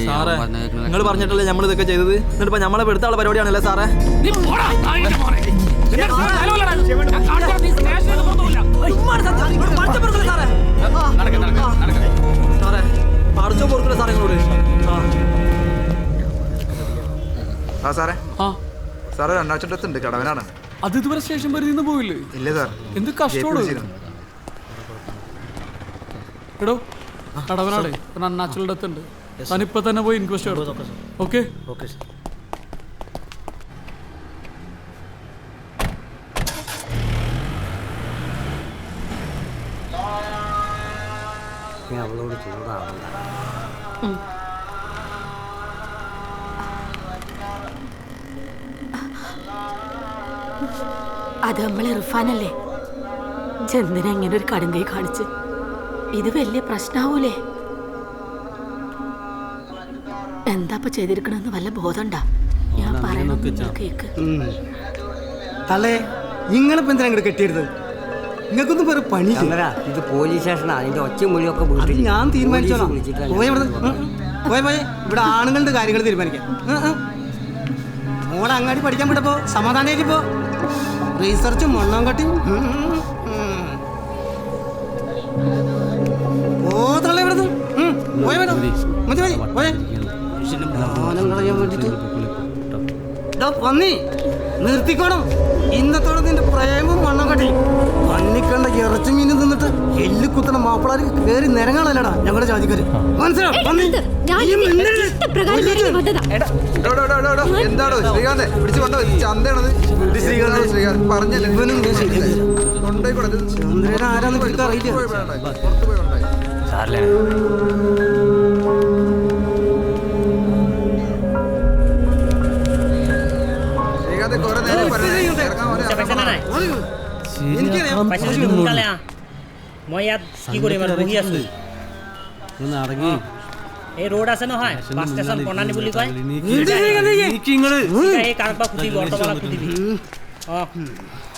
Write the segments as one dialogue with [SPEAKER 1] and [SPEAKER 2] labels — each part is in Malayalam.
[SPEAKER 1] സാറേ നിങ്ങൾ പറഞ്ഞിട്ടല്ലേ നമ്മൾ ഇതൊക്കെ ചെയ്തത്, എന്നിട്ടിപ്പോ നമ്മളെ പെടുത്താനുള്ള പരിപാടിയാണല്ലേ സാറേ? സാറേ അടച്ചോ കൊടുക്കില്ല സാറേ നിങ്ങളോട്.
[SPEAKER 2] ആ സാറേ സാറേ രണ്ടാഴ്ച കടവനാണ്.
[SPEAKER 3] അത് ഇതുവരെ സ്റ്റേഷൻ പരിധിന്ന് പോയില്ലേ?
[SPEAKER 2] ഇല്ല സാർ.
[SPEAKER 3] എന്ത് കഷ്ടോട് എടോ, കടവനാട് അൺനാച്ചുറൽ ഡെത്ത് ഉണ്ട്. താനിപ്പോ തന്നെ പോയി ഇൻക്വസ്റ്റ് എടുത്തു. ഓക്കെ
[SPEAKER 4] അവളോട് ചൂടാവണ്ട.
[SPEAKER 5] അത് നമ്മളെ ഇർഫാനല്ലേ? ചന്ദന ഇങ്ങനെ ഒരു കടുങ്കൈ കാണിച്ച് ഇത് വലിയ പ്രശ്നാവൂലേ? എന്താ ചെയ്തിരിക്കണെന്ന് വല്ല ബോധണ്ടാ? ഞാൻ പറയണത് കേക്ക്.
[SPEAKER 4] തള്ളേ നിങ്ങളിപ്പോ എന്തിനാ ഇങ്ങോട്ട് കെട്ടിയെടുത്തത്? നിങ്ങൾക്കൊന്നും വേറെ പണി. ഇത് പോലീസ് സ്റ്റേഷനാണ്. അതിന്റെ ഒച്ച മൊഴിയൊക്കെ വീട്ടിൽ ഞാൻ തീരുമാനിച്ചോളാം. പോയ ഇവിടെ ആണുങ്ങളുടെ കാര്യങ്ങൾ തീരുമാനിക്കാം. മോളെ അങ്ങാടി പഠിക്കാൻ വിട്ടപ്പോ സമാധാനമായിട്ട് പോ. റീസർച്ചും മണ്ണാൻ കട്ടി തള്ള ഇവിടെ പോയ മതി മതി പോയെ കളയാൻ വേണ്ടിട്ട് പന്നി നിർത്തിക്കോണം. ഇന്നത്തോടെ നിന്റെ പ്രേമം വണ്ണം കട്ടി പന്നിക്കണ്ട ഇറച്ചി മീൻ തിന്നിട്ട് എല്ലു കുത്തണ മാപ്പിളാർക്ക് കയറി നിരങ്ങളല്ലടാ ഞങ്ങളുടെ ജാതിക്കാര്.
[SPEAKER 2] എന്താണോ ശ്രീകാന്ത് പിടിച്ചു കൊണ്ടോ ചന്തയാണത്? ശ്രീകാന്ത് പറഞ്ഞല്ലേ
[SPEAKER 4] ചന്ദ്രൻ ആരാന്ന് പിടിക്കാൻ അറിയില്ല.
[SPEAKER 6] এই রোড আছে নহয় বাস স্টেশন কণানি বুলি কয় এই কাৰপা খুঁটিব অটোবালা খুঁটিবি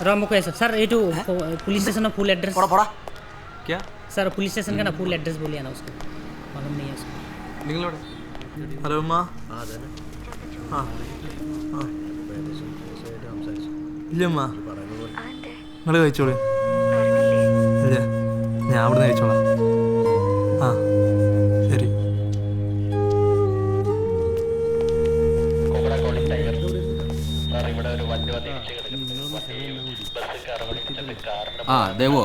[SPEAKER 6] ৰ মোক কৈ আছে सर এইটো पुलिस स्टेशन का फुल एड्रेस
[SPEAKER 1] पड़ा क्या
[SPEAKER 6] सर पुलिस स्टेशन का ना फुल एड्रेस बोलिए ना उसको मालूम नहीं है उसको
[SPEAKER 1] നിങ്ങളോട് ഹലോ ഉമ്മ. ആ ഇല്ലമ്മ നിങ്ങൾ കഴിച്ചോളൂ. ഇല്ല ഞാൻ അവിടെ നിന്ന് കഴിച്ചോളാം. ആ ശരി.
[SPEAKER 7] ആ ദേവോ,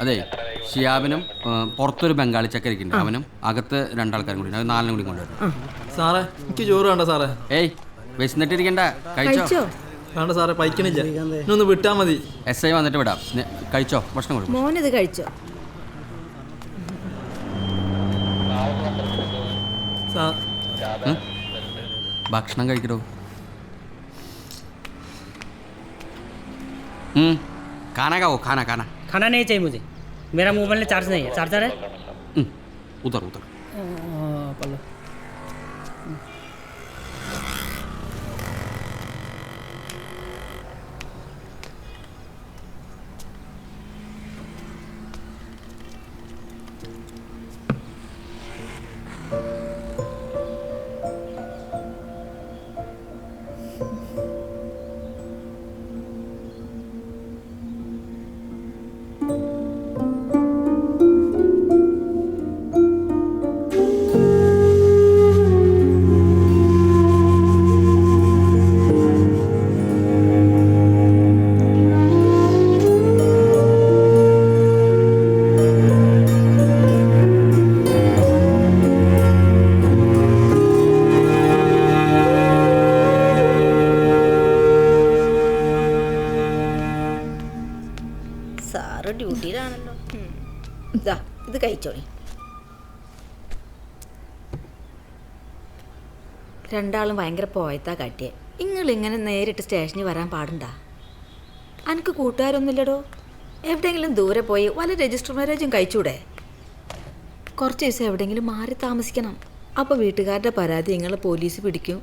[SPEAKER 7] അതെ ഷിയാബിനും പുറത്തൊരു ബംഗാളി ചക്കരിക്കുണ്ട്, അവനും അകത്ത് രണ്ടാൾക്കാരും കൂടി, അത് 4 കൂടി കൊണ്ടുവരും.
[SPEAKER 1] സാറേ എനിക്ക് ചോറ് വേണ്ട സാറേ.
[SPEAKER 7] ഏയ് വിശന്നിട്ടിരിക്കണ്ട, കഴിച്ചോ?
[SPEAKER 1] വേണ്ട സാറേ പൈക്കണില്ല, ഇന്നൊന്ന് വിട്ടാ മതി.
[SPEAKER 7] SI വന്നിട്ട് വിടാം. കഴിച്ചോ, ഭക്ഷണം കൊടുക്കും.
[SPEAKER 5] മോനിത് കഴിച്ചോ?
[SPEAKER 7] ഭക്ഷണം കഴിക്കടോ. खाना खाओ, खाना खाना
[SPEAKER 6] खाना नहीं चाहिए मुझे, मेरा मोबाइल में चार्ज नहीं है. चार्जर है
[SPEAKER 7] उधर उधर.
[SPEAKER 5] ഡ്യൂട്ടിയിലാണല്ലോ. ഇതാ ഇത് കഴിച്ചോളി. രണ്ടാളും ഭയങ്കര പോയത്താ കാട്ടിയെ. നിങ്ങളിങ്ങനെ നേരിട്ട് സ്റ്റേഷനിൽ വരാൻ പാടുണ്ടാ? എനിക്ക് കൂട്ടുകാരൊന്നുമില്ലടോ. എവിടെയെങ്കിലും ദൂരെ പോയി വല്ല രജിസ്റ്റർ മാരേജും കഴിച്ചൂടെ? കുറച്ച് ദിവസം എവിടെയെങ്കിലും മാറി താമസിക്കണം. അപ്പോൾ വീട്ടുകാരുടെ പരാതി നിങ്ങൾ പോലീസ് പിടിക്കും,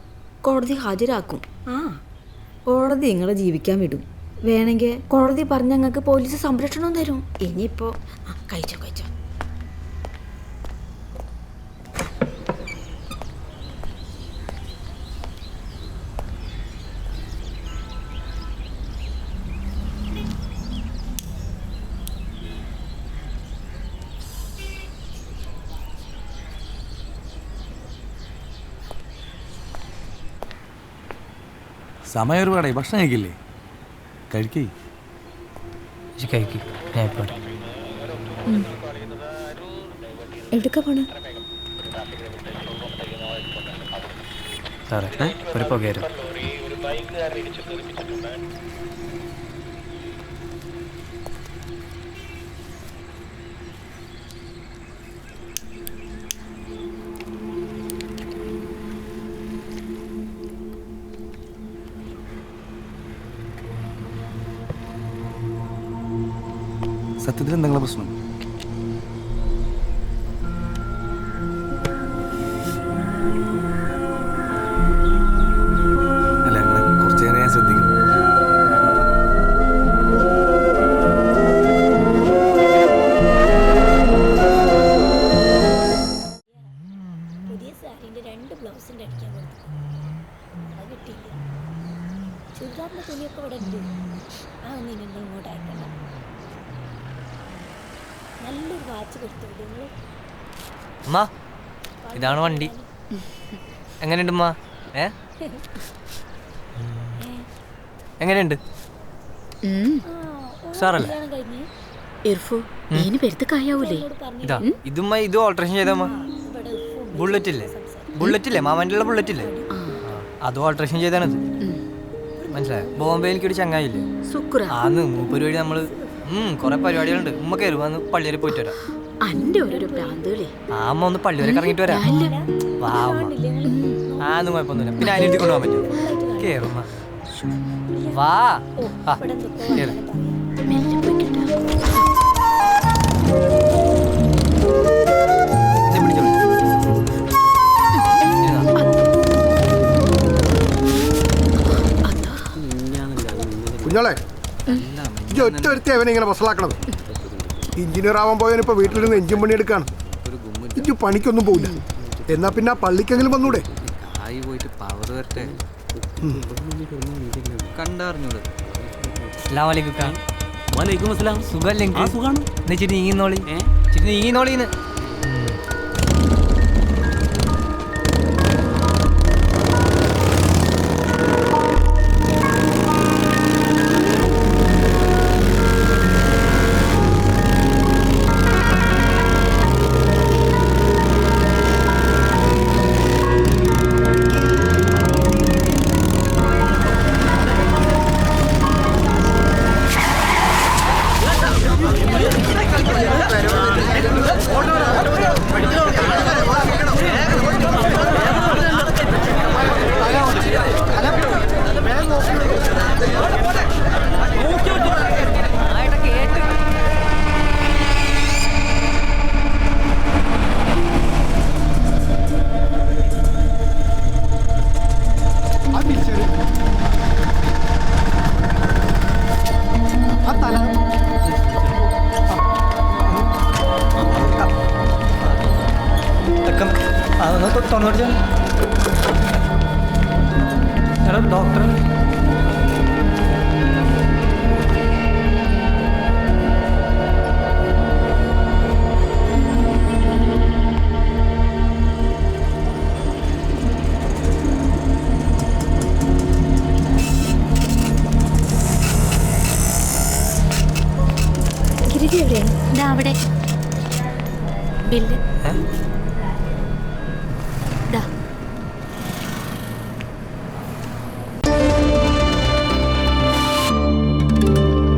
[SPEAKER 5] കോടതി ഹാജരാക്കും. കോടതി നിങ്ങളെ ജീവിക്കാൻ വിടും. വേണമെങ്കിൽ കോടതി പറഞ്ഞ ഞങ്ങൾക്ക് പോലീസ് സംരക്ഷണം തരും. ഇനിയിപ്പോൾ കഴിച്ചോ കഴിച്ചോ.
[SPEAKER 8] സമയം ഒരുപാടായി, ഭക്ഷണം കഴിക്കില്ലേ? കഴിക്കേ.
[SPEAKER 5] എവിടേക്കാ പോണേ?
[SPEAKER 9] സാറേ ഒരു പുകയായിരുന്നു.
[SPEAKER 8] സത്യത്തിൽ എന്തെങ്കിലും പ്രശ്നം? അല്ല, ഞങ്ങളെ കുറച്ച് നേരം ഞാൻ ശ്രദ്ധിക്കും.
[SPEAKER 5] പുതിയ സാരീൻ്റെ 2 ബ്ലൗസിൻ്റെ അടിക്കാൻ കൊടുത്തു. അത് കിട്ടിയില്ല. ചുരിദാറിൻ്റെ തുണിയൊക്കെ ഇവിടെ ഉണ്ട്. ആ ഒന്നും നിങ്ങൾ ഇങ്ങോട്ട് അയക്കണ്ട. നല്ലൊരു വാച്ച് കൊടുത്തു നിങ്ങൾ.
[SPEAKER 9] അമ്മ ഇതാണ് വണ്ടി. എങ്ങനെയുണ്ട് അമ്മ? എങ്ങനെയുണ്ട്? സാറല്ലേ ഇതാ ഇതുമ്മ ഇത് ഓൾട്രേഷൻ ചെയ്തമ്മ. ബുള്ളറ്റില്ലേ മാമൻ്റെ ബുള്ളറ്റില്ലേ, അത് ഓൾട്രേഷൻ ചെയ്താണത്. മനസ്സിലായോ? ബോംബെ എനിക്കൊരു ചങ്ങായില്ലേ, ആന്ന് മൂപ്പര് വഴി നമ്മള് കൊറേ പരിപാടികളുണ്ട്. ഉമ്മ കയറും അന്ന് പള്ളി വരെ പോയിട്ട് വരാം. അമ്മ ഒന്ന് പള്ളി വരെ കറങ്ങിട്ട് വരാം. വാ ആന്നും കുഴപ്പമൊന്നുമില്ല. പിന്നെ അതിനെടുത്ത് കൊണ്ടുപോകാൻ പറ്റും. കേറുമ്മ വാ. കേറ്.
[SPEAKER 10] കുഞ്ഞോളെ, ഈ ഒറ്റ വരുത്തി അവനെ ഇങ്ങനെ വസലാക്കണത്. എഞ്ചിനീയർ ആവാൻ പോയവനിപ്പോ വീട്ടിലിരുന്ന് എഞ്ചിൻ പണി എടുക്കാണ്. ഇഞ്ചു പണിക്കൊന്നും പോവില്ല. എന്നാ പിന്നെ ആ പള്ളിക്കെങ്കിലും വന്നൂടെ?
[SPEAKER 9] നീങ്ങിന്നോളിന്ന് ഡോക്ടർ
[SPEAKER 5] അവിടെ ബില്ല്